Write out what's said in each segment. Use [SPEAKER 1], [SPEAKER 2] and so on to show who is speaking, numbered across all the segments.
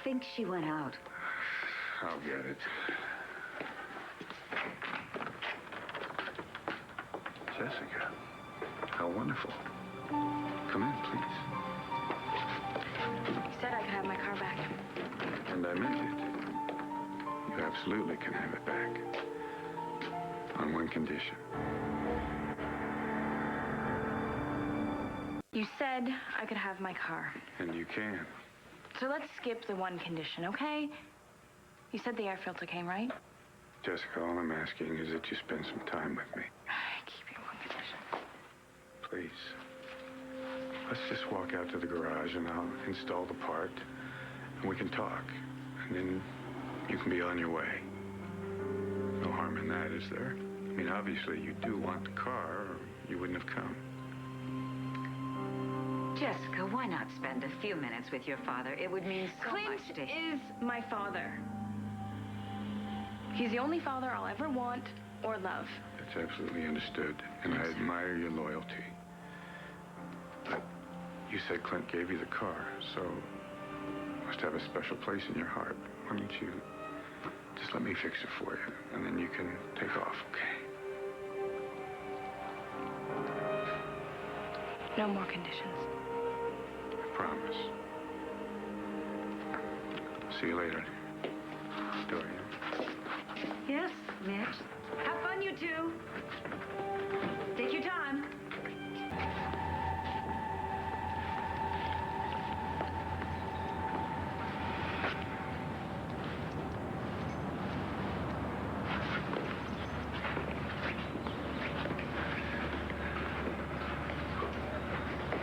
[SPEAKER 1] think she went out.
[SPEAKER 2] I'll get it. Jessica, how wonderful. Come in, please.
[SPEAKER 3] You said I could have my car back.
[SPEAKER 2] And I meant it. You absolutely can have it back. On one condition.
[SPEAKER 3] You said I could have my car.
[SPEAKER 2] And you can.
[SPEAKER 3] So let's skip the one condition, okay? You said the air filter came, right?
[SPEAKER 2] Jessica, all I'm asking is that you spend some time with me.
[SPEAKER 3] Keep your one condition.
[SPEAKER 2] Please. Let's just walk out to the garage and I'll install the part. And we can talk. And then you can be on your way. No harm in that, is there? I mean, obviously you do want the car or you wouldn't have come.
[SPEAKER 1] Jessica, why not spend a few minutes with your father? It would mean so much to him.
[SPEAKER 3] Clint is my father. He's the only father I'll ever want or love.
[SPEAKER 2] That's absolutely understood, and I admire your loyalty. But you said Clint gave you the car, so it must have a special place in your heart. Why don't you just let me fix it for you, and then you can take off, okay?
[SPEAKER 3] No more conditions.
[SPEAKER 2] I promise. See you later, Dorian.
[SPEAKER 1] Yes, Mitch. Have fun, you two. Take your time.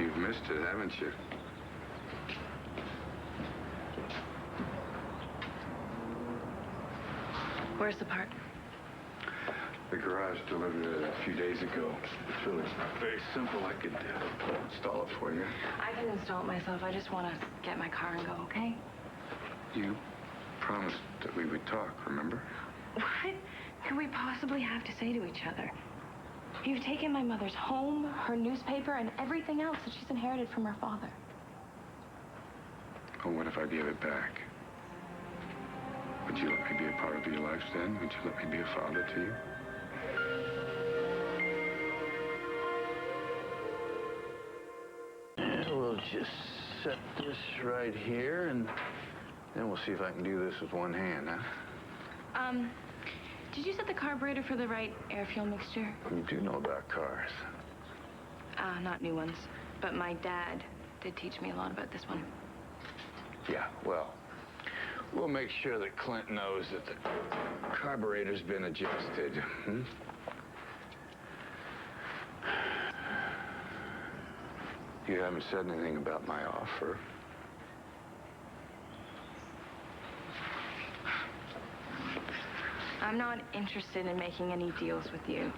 [SPEAKER 2] You've missed it, haven't you?
[SPEAKER 3] Where's the part?
[SPEAKER 2] The garage delivered it a few days ago. It's really very simple. I could install it for you.
[SPEAKER 3] I can install it myself. I just want to get my car and go, okay?
[SPEAKER 2] You promised that we would talk, remember?
[SPEAKER 3] What could we possibly have to say to each other? You've taken my mother's home, her newspaper, and everything else that she's inherited from her father.
[SPEAKER 2] Oh, what if I gave it back? Would you let me be a part of your life then? Would you let me be a father to you?
[SPEAKER 4] And we'll just set this right here, and then we'll see if I can do this with one hand, huh?
[SPEAKER 3] Did you set the carburetor for the right air fuel mixture?
[SPEAKER 4] You do know about cars.
[SPEAKER 3] Not new ones. But my dad did teach me a lot about this one.
[SPEAKER 4] Yeah, well, we'll make sure that Clint knows that the carburetor's been adjusted.
[SPEAKER 2] You haven't said anything about my offer.
[SPEAKER 3] I'm not interested in making any deals with you.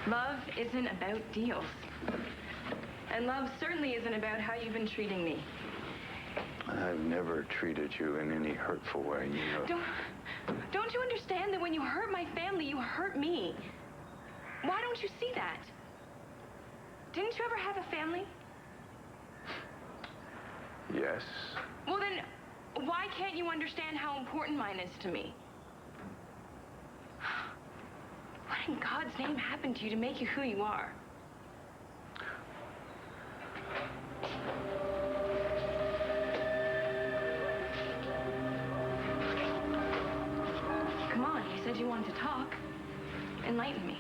[SPEAKER 3] Love isn't about deals. And love certainly isn't about how you've been treating me.
[SPEAKER 4] I've never treated you in any hurtful way, you know.
[SPEAKER 3] Don't you understand that when you hurt my family, you hurt me? Why don't you see that? Didn't you ever have a family?
[SPEAKER 4] Yes.
[SPEAKER 3] Well, then, why can't you understand how important mine is to me? What in God's name happened to you to make you who you are? Come on, you said you wanted to talk. Enlighten me.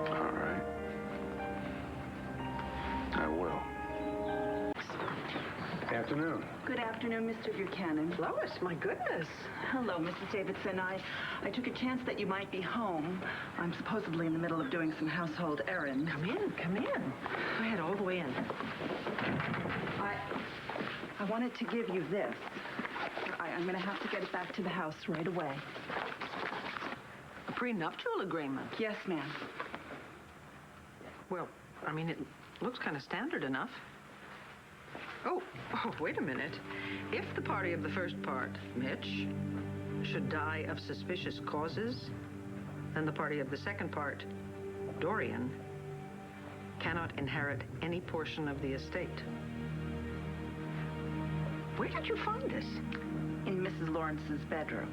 [SPEAKER 2] All right. I will. Afternoon.
[SPEAKER 5] Good afternoon, Mr. Buchanan.
[SPEAKER 6] Lois, my goodness.
[SPEAKER 5] Hello, Mrs. Davidson. I took a chance that you might be home. I'm supposedly in the middle of doing some household errands.
[SPEAKER 6] Come in, come in. Go ahead, all the way in.
[SPEAKER 5] I wanted to give you this. I'm going to have to get it back to the house right away.
[SPEAKER 6] A prenuptial agreement?
[SPEAKER 5] Yes, ma'am.
[SPEAKER 6] Well, I mean, it looks kind of standard enough. Oh, wait a minute. If the party of the first part, Mitch, should die of suspicious causes, then the party of the second part, Dorian, cannot inherit any portion of the estate. Where did you find this?
[SPEAKER 5] In Mrs. Lawrence's bedroom.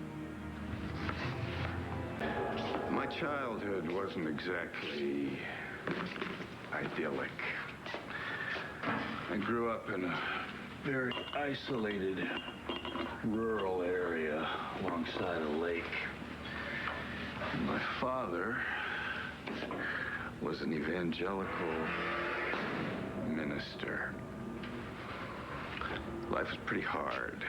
[SPEAKER 2] My childhood wasn't exactly idyllic. I grew up in a very isolated rural area alongside a lake. My father was an evangelical minister. Life was pretty hard.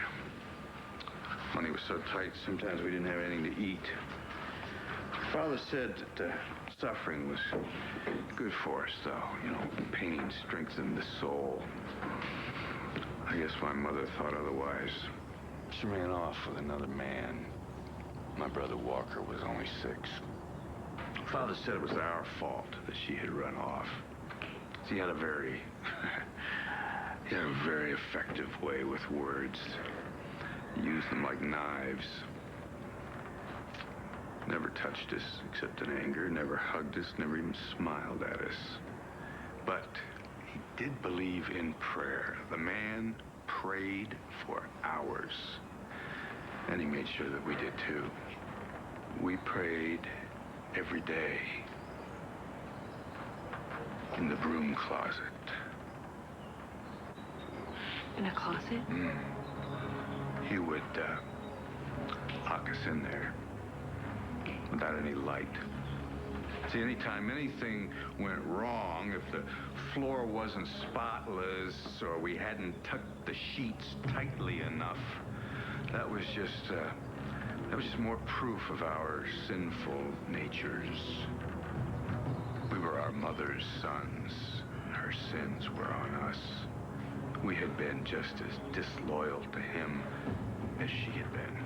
[SPEAKER 2] Money was so tight, sometimes we didn't have anything to eat. Father said that suffering was good for us, though. You know, pain strengthened the soul. I guess my mother thought otherwise. She ran off with another man. My brother Walker was only 6. Father said it was our fault that she had run off. He had a very effective way with words. He used them like knives. Never touched us except in anger, never hugged us, never even smiled at us. But he did believe in prayer. The man prayed for hours. And he made sure that we did too. We prayed every day in the broom closet.
[SPEAKER 3] In a closet?
[SPEAKER 2] He would lock us in there without any light. See, anytime anything went wrong, if the floor wasn't spotless or we hadn't tucked the sheets tightly enough, that was just more proof of our sinful natures. We were our mother's sons. Her sins were on us. We had been just as disloyal to him as she had been.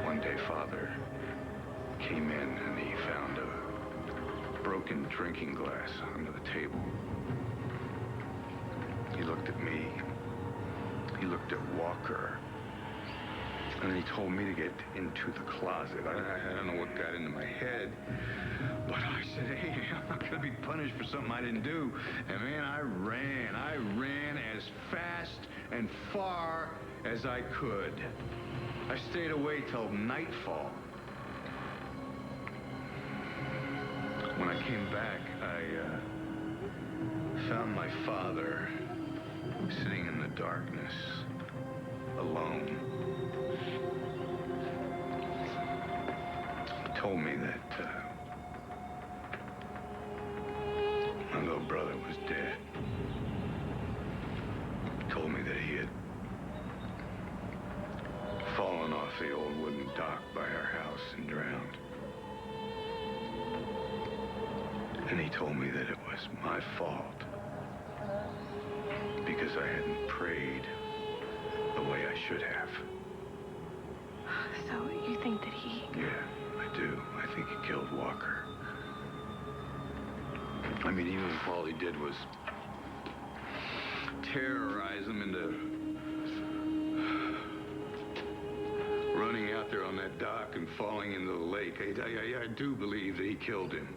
[SPEAKER 2] One day, Father came in and he found a broken drinking glass under the table. He looked at me. He looked at Walker. And he told me to get into the closet. I don't know what got into my head, but I said, hey, I'm not going to be punished for something I didn't do. And man, I ran as fast and far as I could. I stayed away till nightfall. When I came back, I found my father sitting in the darkness, alone. He told me that my little brother was dead. He told me that he had fallen off the old wooden dock by our house and drowned. And he told me that it was my fault because I hadn't prayed the way I should have.
[SPEAKER 3] So you think that he...
[SPEAKER 2] Yeah, I do. I think he killed Walker. I mean, even if all he did was terrorize him into running out there on that dock and falling into the lake, I do believe that he killed him.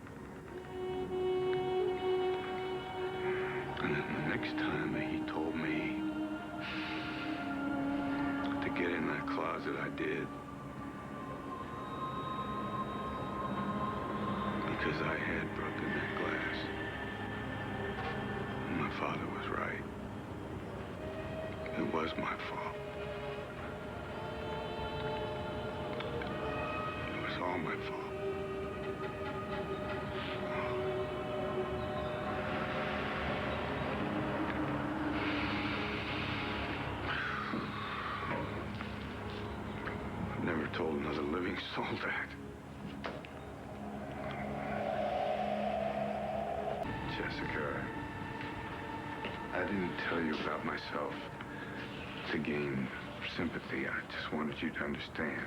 [SPEAKER 2] And then the next time he told me to get in that closet, I did. Because I had broken that glass. And my father was right. It was my fault. It was all my fault. I've never told another living soul that. Jessica, I didn't tell you about myself to gain sympathy. I just wanted you to understand.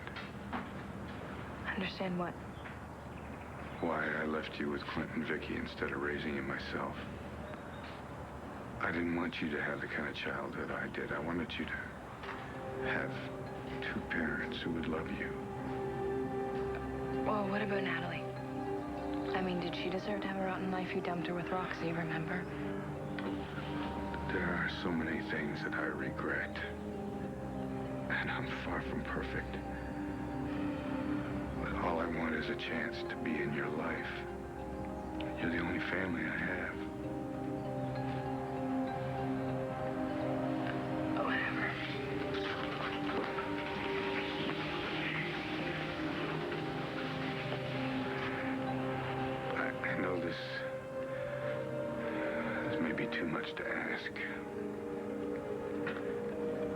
[SPEAKER 3] Understand what?
[SPEAKER 2] Why I left you with Clint and Vicki instead of raising you myself. I didn't want you to have the kind of childhood I did. I wanted you to have 2 parents who would love you.
[SPEAKER 3] Well, what about Natalie? I mean, did she deserve to have a rotten life? You dumped her with Roxy, remember?
[SPEAKER 2] There are so many things that I regret. And I'm far from perfect. But all I want is a chance to be in your life. You're the only family I have.
[SPEAKER 3] Whatever.
[SPEAKER 2] I know this may be too much to ask.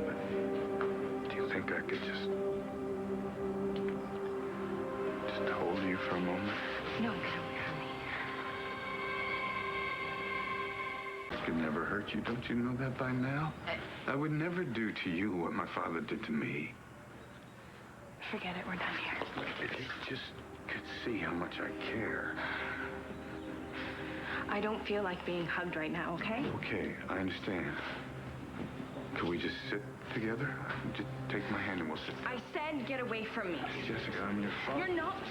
[SPEAKER 2] But do you think I could just hold you for a moment?
[SPEAKER 3] No, come here, honey.
[SPEAKER 2] I could never hurt you. Don't you know that by now? I would never do to you what my father did to me.
[SPEAKER 3] Forget it. We're done here.
[SPEAKER 2] If you just could see how much I care.
[SPEAKER 3] I don't feel like being hugged right now, okay?
[SPEAKER 2] Okay, I understand. Could we just sit together? Just take my hand and we'll sit.
[SPEAKER 3] I said get away from me.
[SPEAKER 2] Jessica, I'm your father.
[SPEAKER 3] You're not.